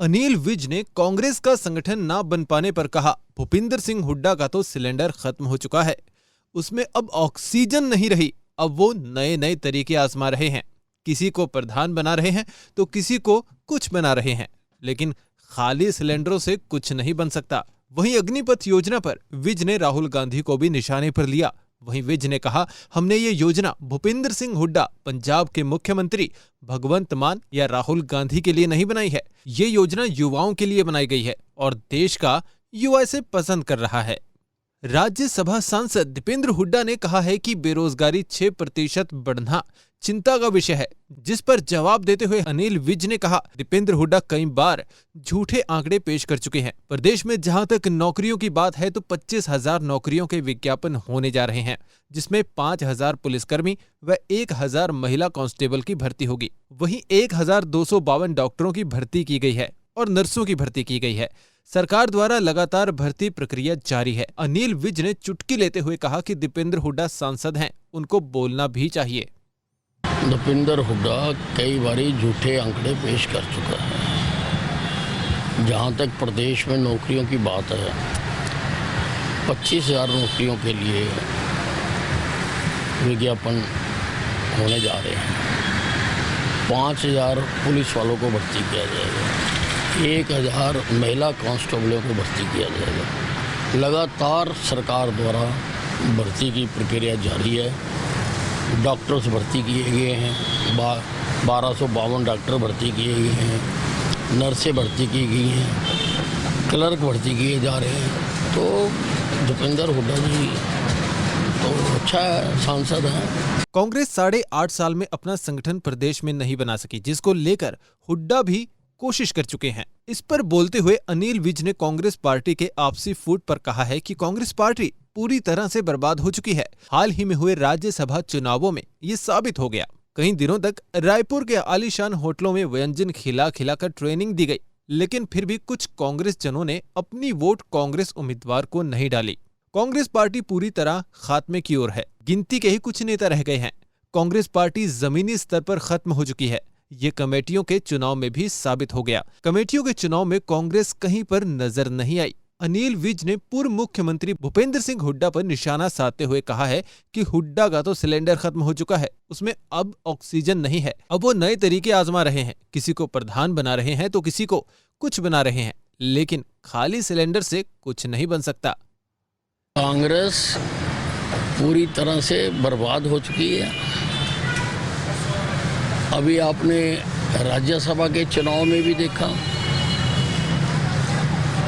अनिल विज ने कांग्रेस का संगठन ना बन पाने पर कहा, भूपिंदर सिंह हुड्डा का तो सिलेंडर खत्म हो चुका है, उसमें अब ऑक्सीजन नहीं रही। अब वो नए नए तरीके आजमा रहे हैं, किसी को प्रधान बना रहे हैं तो किसी को कुछ बना रहे हैं, लेकिन खाली सिलेंडरों से कुछ नहीं बन सकता। वहीं अग्निपथ योजना पर विज ने राहुल गांधी को भी निशाने पर लिया। वहीं विज ने कहा, हमने ये योजना भूपिंदर सिंह हुड्डा, पंजाब के मुख्यमंत्री, भगवंत मान या राहुल गांधी के लिए नहीं बनाई है। ये योजना युवाओं के लिए बनाई गई है और देश का युवा इसे पसंद कर रहा है। राज्यसभा सांसद दीपेंद्र हुड्डा ने कहा है कि बेरोजगारी 6% बढ़ना चिंता का विषय है, जिस पर जवाब देते हुए अनिल विज ने कहा, दीपेंद्र हुड्डा कई बार झूठे आंकड़े पेश कर चुके हैं। प्रदेश में जहां तक नौकरियों की बात है तो 25,000 नौकरियों के विज्ञापन होने जा रहे हैं, जिसमें 5,000 पुलिसकर्मी व 1,000 महिला कांस्टेबल की भर्ती होगी। वहीं 1,252 डॉक्टरों की भर्ती की गई है और नर्सों की भर्ती की गई है। सरकार द्वारा लगातार भर्ती प्रक्रिया जारी है। अनिल विज ने चुटकी लेते हुए कहा कि दीपेंद्र हुड्डा सांसद हैं, उनको बोलना भी चाहिए। दीपेंद्र हुड्डा कई बारी झूठे आंकड़े पेश कर चुका है। जहां तक प्रदेश में नौकरियों की बात है, 25,000 नौकरियों के लिए विज्ञापन होने जा रहे हैं। 5,000 पुलिस वालों को भर्ती किया जाएगा, 1,000 महिला कांस्टेबलों को भर्ती किया जाएगा। लगातार सरकार द्वारा भर्ती की प्रक्रिया जारी है। डॉक्टर्स भर्ती किए गए हैं, 1252 डॉक्टर भर्ती किए गए हैं, नर्सें भर्ती की गई हैं, क्लर्क भर्ती किए जा रहे हैं। तो दीपेंद्र हुड्डा जी तो अच्छा सांसद हैं। कांग्रेस 8.5 साल में अपना संगठन प्रदेश में नहीं बना सकी, जिसको लेकर हुड्डा भी कोशिश कर चुके हैं। इस पर बोलते हुए अनिल विज ने कांग्रेस पार्टी के आपसी फूट पर कहा है कि कांग्रेस पार्टी पूरी तरह से बर्बाद हो चुकी है। हाल ही में हुए राज्यसभा चुनावों में ये साबित हो गया। कई दिनों तक रायपुर के आलीशान होटलों में व्यंजन खिलाकर ट्रेनिंग दी गई, लेकिन फिर भी कुछ कांग्रेस जनों ने अपनी वोट कांग्रेस उम्मीदवार को नहीं डाली। कांग्रेस पार्टी पूरी तरह खात्मे की ओर है। गिनती के ही कुछ नेता रह गए हैं। कांग्रेस पार्टी जमीनी स्तर पर खत्म हो चुकी है। ये कमेटियों के चुनाव में भी साबित हो गया। कमेटियों के चुनाव में कांग्रेस कहीं पर नजर नहीं आई। अनिल विज ने पूर्व मुख्यमंत्री भूपेंद्र सिंह हुड्डा पर निशाना साधते हुए कहा है कि हुड्डा का तो सिलेंडर खत्म हो चुका है, उसमें अब ऑक्सीजन नहीं है। अब वो नए तरीके आजमा रहे हैं, किसी को प्रधान बना रहे हैं तो किसी को कुछ बना रहे हैं, लेकिन खाली सिलेंडर से कुछ नहीं बन सकता। कांग्रेस पूरी तरह से बर्बाद हो चुकी है। अभी आपने राज्यसभा के चुनाव में भी देखा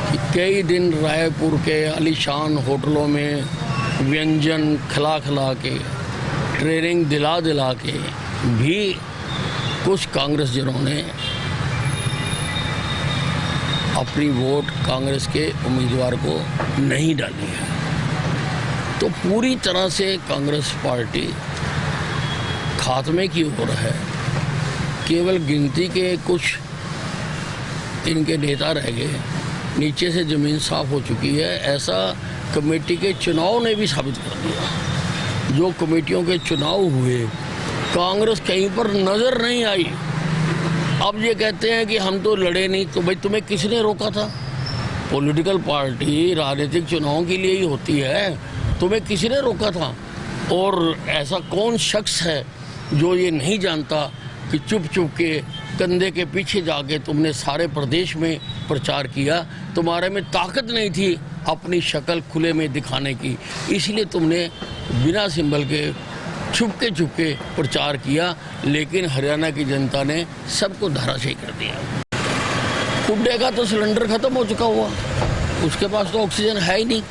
कि कई दिन रायपुर के आलीशान होटलों में व्यंजन खिला के, ट्रेनिंग दिला के भी कुछ कांग्रेसजनों ने अपनी वोट कांग्रेस के उम्मीदवार को नहीं डाली है। तो पूरी तरह से कांग्रेस पार्टी खात्मे की ओर है। केवल गिनती के कुछ इनके नेता रह गए, नीचे से जमीन साफ हो चुकी है। ऐसा कमेटी के चुनाव ने भी साबित कर दिया। जो कमेटियों के चुनाव हुए, कांग्रेस कहीं पर नजर नहीं आई। अब ये कहते हैं कि हम तो लड़े नहीं, तो भाई तुम्हें किसने रोका था? पॉलिटिकल पार्टी राजनीतिक चुनाव के लिए ही होती है, तुम्हें किसने रोका था? और ऐसा कौन शख्स है जो ये नहीं जानता कि चुप के कंधे के पीछे जाके तुमने सारे प्रदेश में प्रचार किया? तुम्हारे में ताकत नहीं थी अपनी शक्ल खुले में दिखाने की, इसलिए तुमने बिना सिंबल के छुपके प्रचार किया। लेकिन हरियाणा की जनता ने सबको धराशायी कर दिया। हुड्डे का तो सिलेंडर खत्म हो चुका हुआ, उसके पास तो ऑक्सीजन है ही नहीं।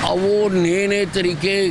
अब वो नए तरीके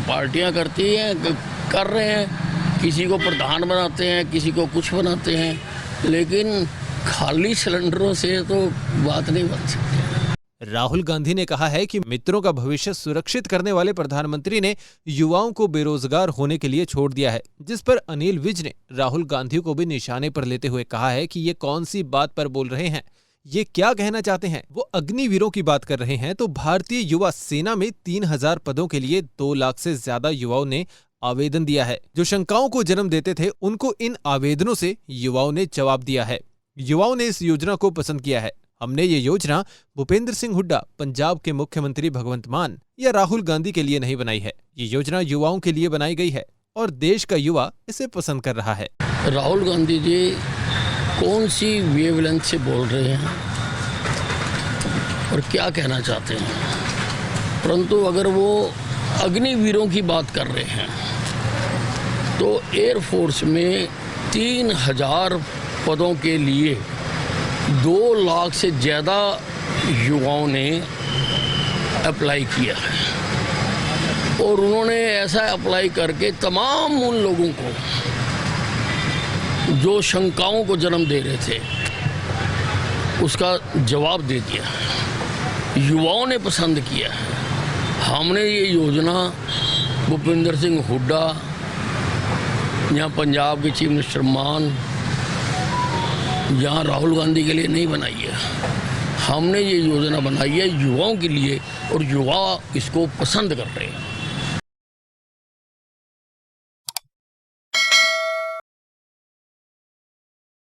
पार्टियां करती हैं, कर रहे हैं, किसी को प्रधान बनाते हैं, किसी को कुछ बनाते हैं, लेकिन खाली सिलेंडरों से तो बात नहीं बन सकती। राहुल गांधी ने कहा है कि मित्रों का भविष्य सुरक्षित करने वाले प्रधानमंत्री ने युवाओं को बेरोजगार होने के लिए छोड़ दिया है, जिस पर अनिल विज ने राहुल गांधी को भी निशाने पर लेते हुए कहा है कि ये कौन सी बात पर बोल रहे हैं, ये क्या कहना चाहते हैं। वो अग्निवीरों की बात कर रहे हैं तो भारतीय युवा सेना में 3,000 पदों के लिए 2 लाख से ज्यादा युवाओं ने आवेदन दिया है। जो शंकाओं को जन्म देते थे, उनको इन आवेदनों से युवाओं ने जवाब दिया है। युवाओं ने इस योजना को पसंद किया है। हमने ये योजना भूपेंद्र सिंह हुड्डा, पंजाब के मुख्यमंत्री भगवंत मान या राहुल गांधी के लिए नहीं बनाई है। ये योजना युवाओं के लिए बनाई गई है और देश का युवा इसे पसंद कर रहा है। राहुल गांधी जी कौन सी वेवलेंथ से बोल रहे हैं और क्या कहना चाहते हैं, परंतु अगर वो अग्निवीरों की बात कर रहे हैं तो एयरफोर्स में 3000 पदों के लिए 2 लाख से ज़्यादा युवाओं ने अप्लाई किया है और उन्होंने ऐसा अप्लाई करके तमाम उन लोगों को जो शंकाओं को जन्म दे रहे थे उसका जवाब दे दिया। युवाओं ने पसंद किया है। हमने ये योजना भूपेंद्र सिंह हुड्डा या पंजाब के चीफ मिनिस्टर मान या राहुल गांधी के लिए नहीं बनाई है। हमने ये योजना बनाई है युवाओं के लिए और युवा इसको पसंद कर रहे हैं।